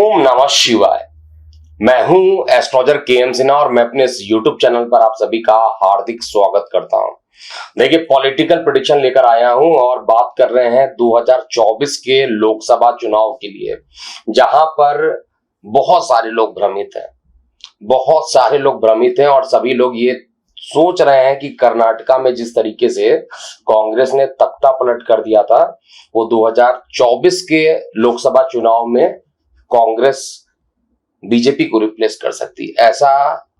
ओम नमः शिवाय। मैं हूं एस्ट्रोलॉजर के.एम. सिन्हा और मैं अपने इस YouTube चैनल पर आप सभी का हार्दिक स्वागत करता हूं। देखिए, पॉलिटिकल प्रेडिक्शन लेकर आया हूं और बात कर रहे हैं 2024 के लोकसभा चुनाव के लिए, जहां पर बहुत सारे लोग भ्रमित हैं और सभी लोग ये सोच रहे हैं कि कर्नाटका में जिस तरीके से कांग्रेस ने तख्ता पलट कर दिया था, वो 2024 के लोकसभा चुनाव में कांग्रेस बीजेपी को रिप्लेस कर सकती है। ऐसा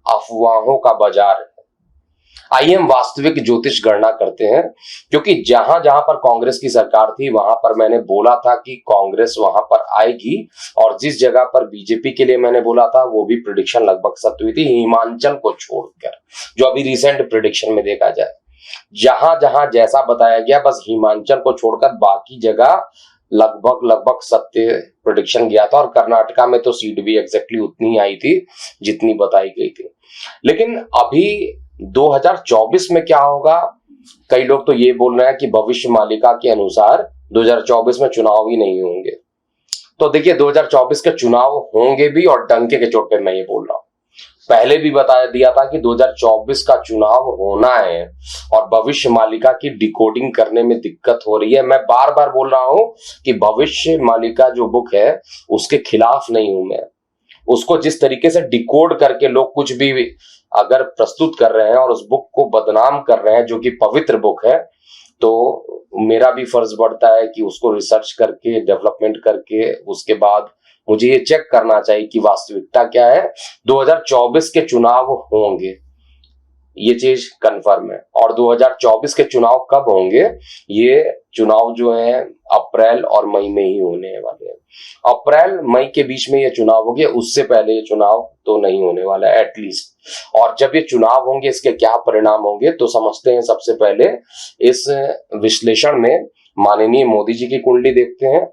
अफवाहों का बाजार है। आइए हम वास्तविक ज्योतिष गणना करते हैं, क्योंकि जहां जहां पर कांग्रेस की सरकार थी वहां पर मैंने बोला था कि कांग्रेस वहां पर आएगी, और जिस जगह पर बीजेपी के लिए मैंने बोला था वो भी प्रेडिक्शन लगभग सत्य हुई थी, हिमाचल को छोड़कर। जो अभी रिसेंट प्रेडिक्शन में देखा जाए, जहां जहां जैसा बताया गया, बस हिमाचल को छोड़कर बाकी जगह लगभग सत्य प्रेडिक्शन गया था। और कर्नाटका में तो सीट भी एग्जैक्टली उतनी आई थी जितनी बताई गई थी। लेकिन अभी 2024 में क्या होगा, कई लोग तो ये बोल रहे हैं कि भविष्य मालिका के अनुसार 2024 में चुनाव ही नहीं होंगे। तो देखिए, 2024 के चुनाव होंगे भी, और डंके के चोट पे मैं ये बोल रहा हूं। पहले भी बता दिया था कि 2024 का चुनाव होना है, और भविष्य मालिका की डिकोडिंग करने में दिक्कत हो रही है। मैं बार बार बोल रहा हूं कि भविष्य मालिका जो बुक है उसके खिलाफ नहीं हूं मैं। उसको जिस तरीके से डिकोड करके लोग कुछ भी अगर प्रस्तुत कर रहे हैं और उस बुक को बदनाम कर रहे हैं, जो कि पवित्र बुक है, तो मेरा भी फर्ज बढ़ता है कि उसको रिसर्च करके, डेवलपमेंट करके, उसके बाद मुझे ये चेक करना चाहिए कि वास्तविकता क्या है। 2024 के चुनाव होंगे, ये चीज कंफर्म है। और 2024 के चुनाव कब होंगे? ये चुनाव जो है अप्रैल और मई में ही होने वाले हैं। अप्रैल मई के बीच में ये चुनाव होंगे, उससे पहले ये चुनाव तो नहीं होने वाला है एटलीस्ट। और जब ये चुनाव होंगे, इसके क्या परिणाम होंगे, तो समझते हैं। सबसे पहले इस विश्लेषण में माननीय मोदी जी की कुंडली देखते हैं।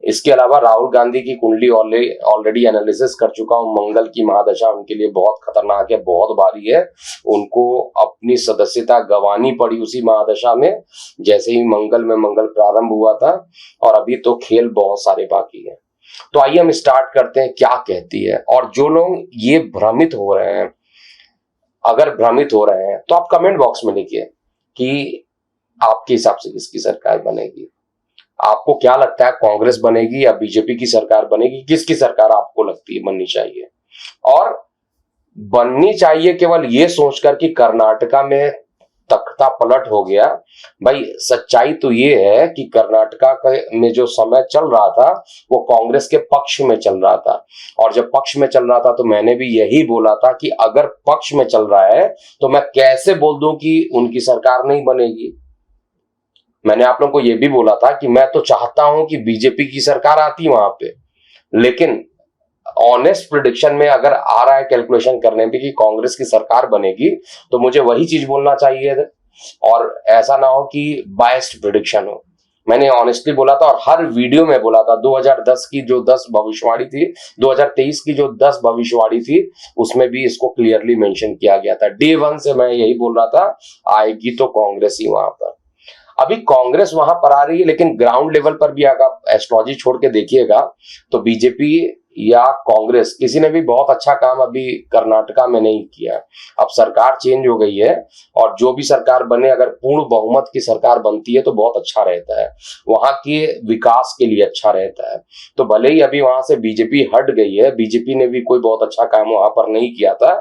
इसके अलावा राहुल गांधी की कुंडली ऑलरेडी एनालिसिस कर चुका हूं। मंगल की महादशा उनके लिए बहुत खतरनाक है, बहुत भारी है। उनको अपनी सदस्यता गंवानी पड़ी उसी महादशा में, जैसे ही मंगल में मंगल प्रारंभ हुआ था। और अभी तो खेल बहुत सारे बाकी हैं। तो आइए हम स्टार्ट करते हैं, क्या कहती है। और जो लोग ये भ्रमित हो रहे हैं, अगर भ्रमित हो रहे हैं, तो आप कमेंट बॉक्स में लिखिए कि आपके हिसाब से किसकी सरकार बनेगी। आपको क्या लगता है, कांग्रेस बनेगी या बीजेपी की सरकार बनेगी? किसकी सरकार आपको लगती है बननी चाहिए? और बननी चाहिए केवल ये सोचकर कि कर्नाटका में तख्ता पलट हो गया। भाई, सच्चाई तो ये है कि कर्नाटका में जो समय चल रहा था वो कांग्रेस के पक्ष में चल रहा था। और जब पक्ष में चल रहा था तो मैंने भी यही बोला था कि अगर पक्ष में चल रहा है तो मैं कैसे बोल दूं कि उनकी सरकार नहीं बनेगी। मैंने आप लोगों को यह भी बोला था कि मैं तो चाहता हूं कि बीजेपी की सरकार आती वहां पे, लेकिन ऑनेस्ट प्रेडिक्शन में अगर आ रहा है कैलकुलेशन करने पे कि कांग्रेस की सरकार बनेगी, तो मुझे वही चीज बोलना चाहिए। और ऐसा ना हो कि बायस्ड प्रेडिक्शन हो। मैंने ऑनेस्टली बोला था और हर वीडियो में बोला था। 2010 की जो 10 भविष्यवाणी थी, 2023 की जो 10 भविष्यवाणी थी, उसमें भी इसको क्लियरली मेंशन किया गया था। डे 1 से मैं यही बोल रहा था, आएगी तो कांग्रेस ही वहां पर। अभी कांग्रेस वहां पर आ रही है, लेकिन ग्राउंड लेवल पर भी अगर एस्ट्रोलॉजी छोड़ के देखिएगा तो बीजेपी या कांग्रेस किसी ने भी बहुत अच्छा काम अभी कर्नाटका में नहीं किया। अब सरकार चेंज हो गई है, और जो भी सरकार बने, अगर पूर्ण बहुमत की सरकार बनती है तो बहुत अच्छा रहता है, वहां के विकास के लिए अच्छा रहता है। तो भले ही अभी वहां से बीजेपी हट गई है, बीजेपी ने भी कोई बहुत अच्छा काम वहां पर नहीं किया था।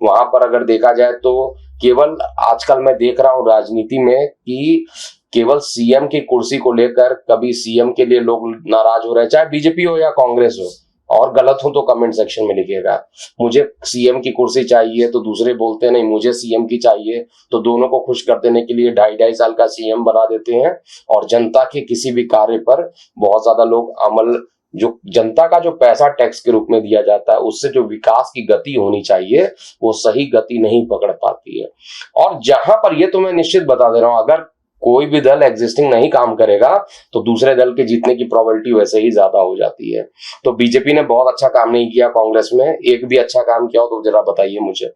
वहां पर अगर देखा जाए तो केवल आजकल मैं देख रहा हूं राजनीति में कि केवल सीएम की कुर्सी को लेकर कभी सीएम के लिए लोग नाराज हो रहे हैं, चाहे बीजेपी हो या कांग्रेस हो। और गलत हूं तो कमेंट सेक्शन में लिखिएगा। मुझे सीएम की कुर्सी चाहिए तो दूसरे बोलते नहीं मुझे सीएम की चाहिए, तो दोनों को खुश कर देने के लिए 2.5 साल का सीएम बना देते हैं। और जनता के किसी भी कार्य पर बहुत ज्यादा लोग अमल, जो जनता का जो पैसा टैक्स के रूप में दिया जाता है, उससे जो विकास की गति होनी चाहिए वो सही गति नहीं पकड़ पाती है। और जहां पर, ये तो मैं निश्चित बता दे रहा हूं, अगर कोई भी दल एग्जिस्टिंग नहीं काम करेगा तो दूसरे दल के जीतने की प्रोबेबिलिटी वैसे ही ज्यादा हो जाती है। तो बीजेपी ने बहुत अच्छा काम नहीं किया कांग्रेस में। एक भी अच्छा काम किया हो तो जरा बताइए मुझे।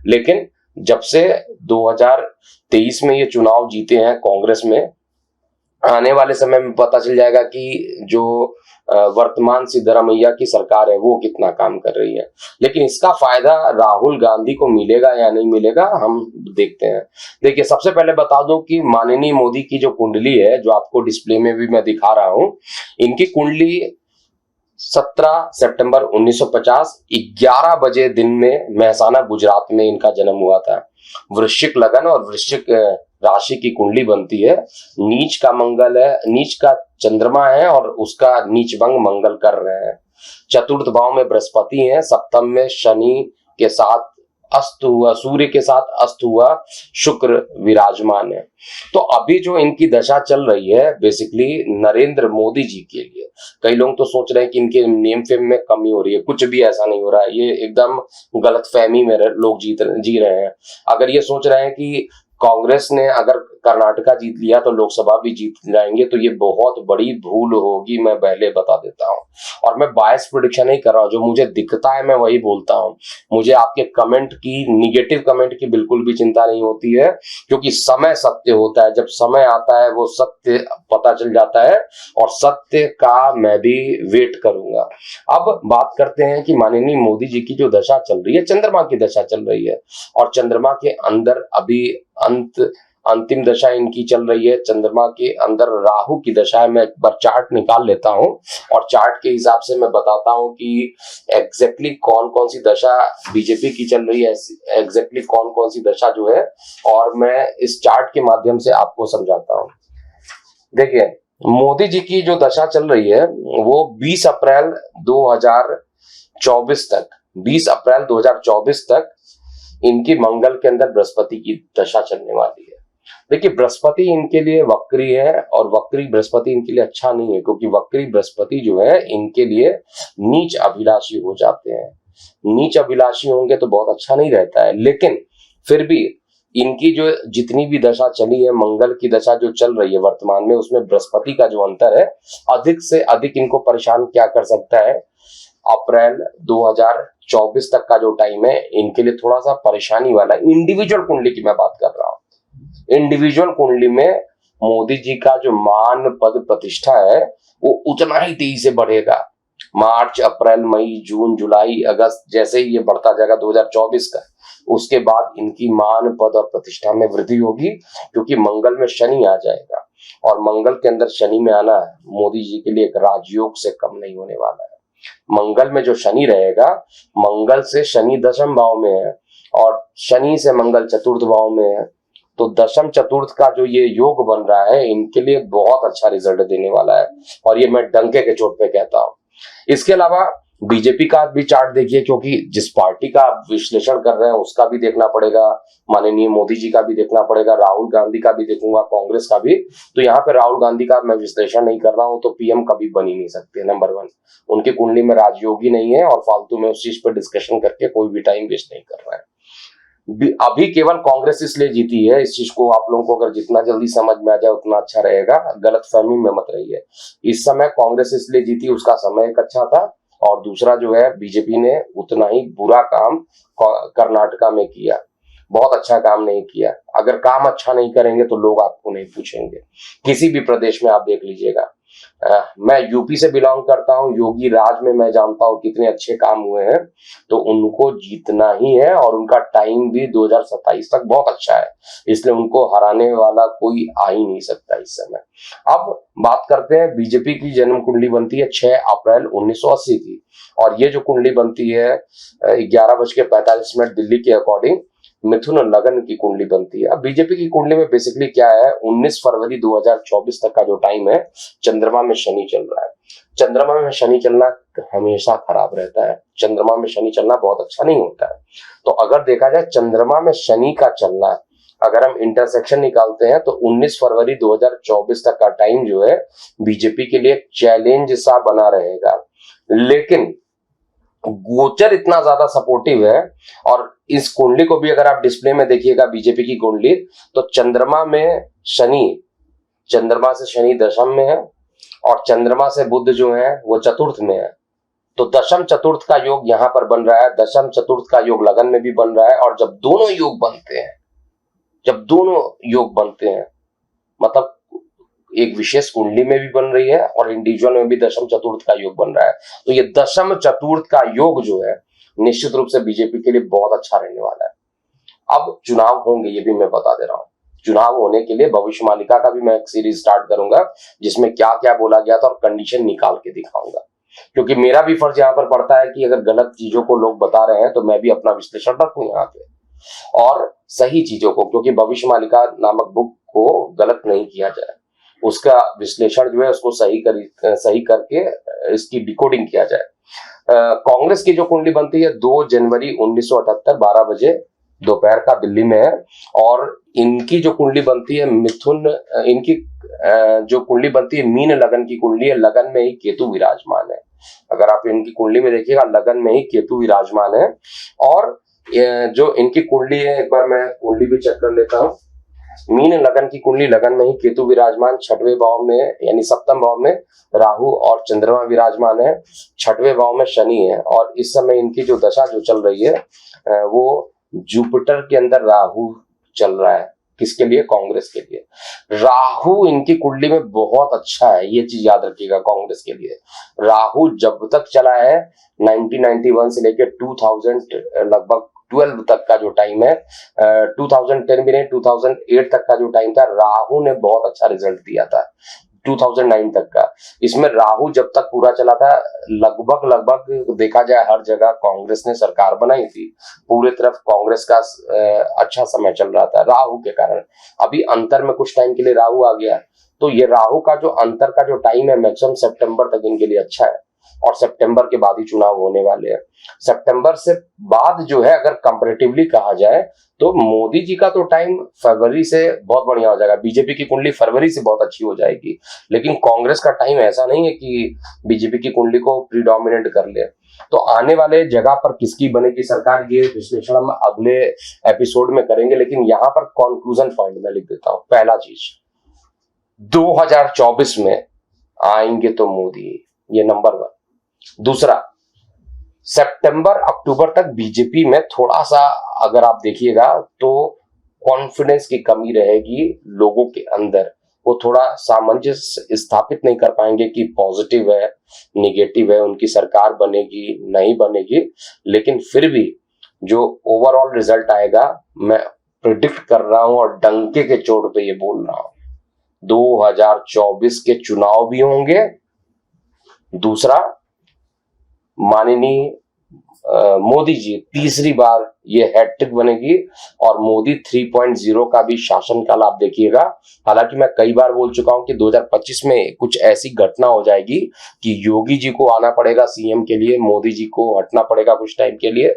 लेकिन जब से 2023 में ये चुनाव जीते हैं कांग्रेस में, आने वाले समय में पता चल जाएगा कि जो वर्तमान सिद्धरामैया की सरकार है वो कितना काम कर रही है। लेकिन इसका फायदा राहुल गांधी को मिलेगा या नहीं मिलेगा, हम देखते हैं। देखिए, सबसे पहले बता दूं कि माननीय मोदी की जो कुंडली है, जो आपको डिस्प्ले में भी मैं दिखा रहा हूं, इनकी कुंडली 17 सितंबर 1950 11 बजे दिन में मेहसाना गुजरात में इनका जन्म हुआ था। वृश्चिक लगन और वृश्चिक राशि की कुंडली बनती है। नीच का मंगल है, नीच का चंद्रमा है और उसका नीच भंग मंगल कर रहे हैं। चतुर्थ भाव में बृहस्पति है, सप्तम में शनि के साथ अस्त हुआ, सूर्य के साथ अस्त हुआ शुक्र विराजमान है। तो अभी जो इनकी दशा चल रही है बेसिकली नरेंद्र मोदी जी के लिए, कई लोग तो सोच रहे हैं कि इनके नेम फेम में कमी हो रही है, कुछ भी ऐसा नहीं हो रहा है। ये एकदम गलत फहमी में लोग जी रहे हैं। अगर ये सोच रहे हैं कि कांग्रेस ने अगर कर्नाटका जीत लिया तो लोकसभा भी जीत जाएंगे, तो ये बहुत बड़ी भूल होगी, मैं पहले बता देता हूं। और मैं बायस प्रेडिक्शन नहीं कर रहा हूं, जो मुझे दिखता है मैं वही बोलता हूं। मुझे आपके कमेंट की, निगेटिव कमेंट की बिल्कुल भी चिंता नहीं होती है, क्योंकि समय सत्य होता है। जब समय आता है वो सत्य पता चल जाता है और सत्य का मैं भी वेट करूंगा। अब बात करते हैं कि माननीय मोदी जी की जो दशा चल रही है, चंद्रमा की दशा चल रही है, और चंद्रमा के अंदर अभी अंतिम दशा इनकी चल रही है। चंद्रमा के अंदर राहु की दशा है। मैं एक बार चार्ट निकाल लेता हूं और चार्ट के हिसाब से मैं बताता हूं कि एग्जैक्टली कौन कौन सी दशा बीजेपी की चल रही है, एग्जैक्टली कौन कौन सी दशा जो है, और मैं इस चार्ट के माध्यम से आपको समझाता हूं। देखिए, मोदी जी की जो दशा चल रही है वो 20 अप्रैल 2024 तक, 20 अप्रैल 2024 तक इनकी मंगल के अंदर बृहस्पति की दशा चलने वाली है। देखिए, बृहस्पति इनके लिए वक्री है और वक्री बृहस्पति इनके लिए अच्छा नहीं है, क्योंकि वक्री बृहस्पति जो है इनके लिए नीच अभिलाषी हो जाते हैं। नीच अभिलाषी होंगे तो बहुत अच्छा नहीं रहता है। लेकिन फिर भी इनकी जो जितनी भी दशा चली है, मंगल की दशा जो चल रही है वर्तमान में, उसमें बृहस्पति का जो अंतर है, अधिक से अधिक इनको परेशान क्या कर सकता है, अप्रैल 2024 तक का जो टाइम है इनके लिए थोड़ा सा परेशानी वाला है। इंडिविजुअल कुंडली की मैं बात कर रहा हूं। इंडिविजुअल कुंडली में मोदी जी का जो मान पद प्रतिष्ठा है वो उतना ही तेजी से बढ़ेगा। मार्च, अप्रैल, मई, जून, जुलाई, अगस्त जैसे ही ये बढ़ता जाएगा 2024 का, उसके बाद इनकी मान पद और प्रतिष्ठा में वृद्धि होगी, क्योंकि मंगल में शनि आ जाएगा। और मंगल के अंदर शनि में आना मोदी जी के लिए एक राजयोग से कम नहीं होने वाला है। मंगल में जो शनि रहेगा, मंगल से शनि दशम भाव में है और शनि से मंगल चतुर्थ भाव में है, तो दशम चतुर्थ का जो ये योग बन रहा है इनके लिए बहुत अच्छा रिजल्ट देने वाला है, और ये मैं डंके के चोट पे कहता हूं। इसके अलावा बीजेपी का भी चार्ट देखिए, क्योंकि जिस पार्टी का आप विश्लेषण कर रहे हैं उसका भी देखना पड़ेगा, माननीय मोदी जी का भी देखना पड़ेगा, राहुल गांधी का भी देखूंगा, कांग्रेस का भी। तो यहाँ पे राहुल गांधी का मैं विश्लेषण नहीं कर रहा हूं, तो पीएम कभी बन ही नहीं सकते। नंबर 1, उनकी कुंडली में राजयोगी नहीं है और फालतू में उस चीज पर डिस्कशन करके कोई भी टाइम वेस्ट नहीं कर रहा है। अभी केवल कांग्रेस इसलिए जीती है, इस चीज को आप लोगों को अगर जितना जल्दी समझ में आ जाए उतना अच्छा रहेगा, गलतफहमी में मत रहिए। इस समय कांग्रेस इसलिए जीती, उसका समय एक अच्छा था, और दूसरा जो है बीजेपी ने उतना ही बुरा काम कर्नाटका में किया, बहुत अच्छा काम नहीं किया। अगर काम अच्छा नहीं करेंगे तो लोग आपको नहीं पूछेंगे। किसी भी प्रदेश में आप देख लीजिएगा, मैं यूपी से बिलोंग करता हूं, योगी राज में मैं जानता हूं कितने अच्छे काम हुए हैं, तो उनको जीतना ही है, और उनका टाइम भी 2027 तक बहुत अच्छा है, इसलिए उनको हराने वाला कोई आ ही नहीं सकता इस समय। अब बात करते हैं, बीजेपी की जन्म कुंडली बनती है 6 अप्रैल 1980 की, और ये जो कुंडली बनती है 11:45 दिल्ली के अकॉर्डिंग मिथुन लगन की कुंडली बनती है। अब बीजेपी की कुंडली में बेसिकली क्या है, 19 फरवरी 2024 तक का जो टाइम है, चंद्रमा में शनि चल रहा है। चंद्रमा में शनि चलना हमेशा खराब रहता है, चंद्रमा में शनि चलना बहुत अच्छा नहीं होता है। तो अगर देखा जाए चंद्रमा में शनि का चलना, अगर हम इंटरसेक्शन निकालते हैं तो 19 फरवरी 2024 तक का टाइम जो है बीजेपी के लिए चैलेंज सा बना रहेगा। लेकिन गोचर इतना ज्यादा सपोर्टिव है, और इस कुंडली को भी अगर आप डिस्प्ले में देखिएगा बीजेपी की कुंडली, तो चंद्रमा में शनि, चंद्रमा से शनि दशम में है और चंद्रमा से बुध जो है वो चतुर्थ में है। तो दशम चतुर्थ का योग यहां पर बन रहा है, दशम चतुर्थ का योग लगन में भी बन रहा है। और जब दोनों योग बनते हैं, जब दोनों योग बनते हैं, मतलब एक विशेष कुंडली में भी बन रही है और इंडिविजुअल में भी दशम चतुर्थ का योग बन रहा है। तो ये दशम चतुर्थ का योग जो है निश्चित रूप से बीजेपी के लिए बहुत अच्छा रहने वाला है। अब चुनाव होंगे, ये भी मैं बता दे रहा हूँ। चुनाव होने के लिए भविष्य मालिका का भी मैं एक सीरीज स्टार्ट करूंगा जिसमें क्या क्या बोला गया था और कंडीशन निकाल के दिखाऊंगा, क्योंकि मेरा भी फर्ज यहाँ पर पड़ता है कि अगर गलत चीजों को लोग बता रहे हैं तो मैं भी अपना विश्लेषण रखूं यहाँ पे और सही चीजों को, क्योंकि भविष्य मालिका नामक बुक को गलत नहीं किया जाए, उसका विश्लेषण जो है उसको सही करके इसकी डिकोडिंग किया जाए। कांग्रेस की जो कुंडली बनती है 2 जनवरी 1978 12 बजे दोपहर का दिल्ली में है और इनकी जो कुंडली बनती है मिथुन, इनकी जो कुंडली बनती है मीन लगन की कुंडली है, लगन में ही केतु विराजमान है। अगर आप इनकी कुंडली में देखिएगा लगन में ही केतु विराजमान है और जो इनकी कुंडली है, एक बार मैं कुंडली भी चेक कर लेता हूँ। मीन लगन की कुंडली, लगन में ही केतु विराजमान, 6वें भाव में यानी सप्तम भाव में राहु और चंद्रमा विराजमान है, 6वें भाव में शनि है और इस समय इनकी जो दशा जो चल रही है वो जुपिटर के अंदर राहु चल रहा है। किसके लिए? कांग्रेस के लिए। राहु इनकी कुंडली में बहुत अच्छा है, ये चीज याद रखिएगा कांग्रेस के लिए। राहु जब तक चला है 1991 से लेकर 2000 लगभग 12 तक का जो टाइम है, 2010 भी नहीं 2008 तक का जो टाइम था, राहु ने बहुत अच्छा रिजल्ट दिया था 2009 तक का। इसमें राहु जब तक पूरा चला था लगभग देखा जाए हर जगह कांग्रेस ने सरकार बनाई थी, पूरे तरफ कांग्रेस का अच्छा समय चल रहा था राहु के कारण। अभी अंतर में कुछ टाइम के लिए राहु आ गया, तो ये राहु का जो अंतर का जो टाइम है मैक्सिमम सितंबर तक इनके लिए अच्छा है और सितंबर के बाद ही चुनाव होने वाले हैं। सितंबर से बाद जो है अगर कंपैरेटिवली कहा जाए तो मोदी जी का तो टाइम फरवरी से बहुत बढ़िया हो जाएगा, बीजेपी की कुंडली फरवरी से बहुत अच्छी हो जाएगी, लेकिन कांग्रेस का टाइम ऐसा नहीं है कि बीजेपी की कुंडली को प्रीडोमिनेट कर ले। तो आने वाले जगह पर किसकी बनेगी सरकार, ये विश्लेषण हम अगले एपिसोड में करेंगे, लेकिन यहाँ पर कंक्लूजन पॉइंट में लिख देता हूं। पहला चीज, 2024 में आएंगे तो मोदी, ये नंबर 1। दूसरा, सितंबर अक्टूबर तक बीजेपी में थोड़ा सा अगर आप देखिएगा तो कॉन्फिडेंस की कमी रहेगी लोगों के अंदर, वो थोड़ा सामंजस्य स्थापित नहीं कर पाएंगे कि पॉजिटिव है निगेटिव है, उनकी सरकार बनेगी नहीं बनेगी। लेकिन फिर भी जो ओवरऑल रिजल्ट आएगा मैं प्रिडिक्ट कर रहा हूं और डंके के चोट पे ये बोल रहा हूं, 2024 के चुनाव भी होंगे। दूसरा, माननीय मोदी जी तीसरी बार ये हैट्रिक बनेगी और मोदी 3.0 का भी शासनकाल आप देखिएगा। हालांकि मैं कई बार बोल चुका हूं कि 2025 में कुछ ऐसी घटना हो जाएगी कि योगी जी को आना पड़ेगा सीएम के लिए, मोदी जी को हटना पड़ेगा कुछ टाइम के लिए,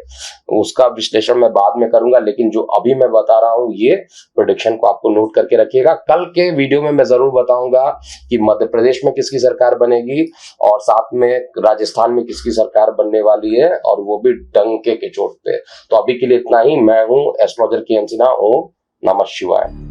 उसका विश्लेषण मैं बाद में करूंगा। लेकिन जो अभी मैं बता रहा हूं ये प्रेडिक्शन को आपको नोट करके रखिएगा। कल के वीडियो में मैं जरूर बताऊंगा कि मध्य प्रदेश में किसकी सरकार बनेगी और साथ में राजस्थान में किसकी सरकार बनने वाली है, और वो भी डंके के चोट पे। तो अभी के लिए इतना ही। मैं हूं एस्ट्रोलॉजर KM सिन्हा। ओम नमः शिवाय।